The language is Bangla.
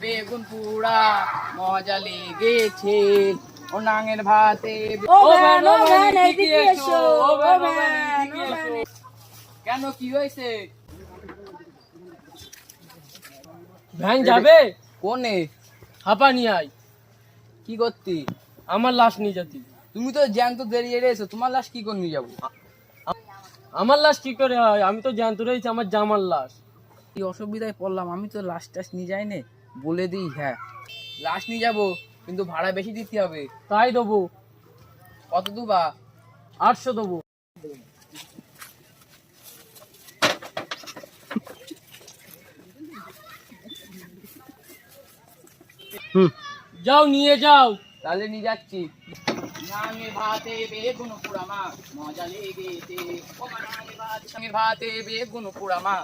বেগুন পোড়া মজা লেগেছে ও নাঙের ভাতে। কেন কি হয়েছে? ভ্যান যাবে কোনে? হাপা নিয়ে আয়। কি করতি? আমার লাশ নিয়ে যাতি। তুমি তো জ্যান্ত দেরিয়ে এসো, তোমার লাশ কি করে নিয়ে যাবো? আমার লাশ কি করে হয়? আমি তো জ্যান্ত রয়েছি, আমার জামার লাশ। কি অসুবিধায় পড়লাম, আমি তো লাশ টাশ নিয়ে যাই নে। বলে দিই হ্যাঁ লাশ নিয়ে যাবো, কিন্তু ভাড়া বেশি দিতে হবে। তাই দেবো, কত দুবা? 800 দেবো। যাও নিয়ে যাও। তাহলে নিয়ে যাচ্ছি। নাঙে ভাতে বেগুন পোড়া মা মজা লেগেছে ও মা, নাঙে ভাতে বেগুন পোড়া মা।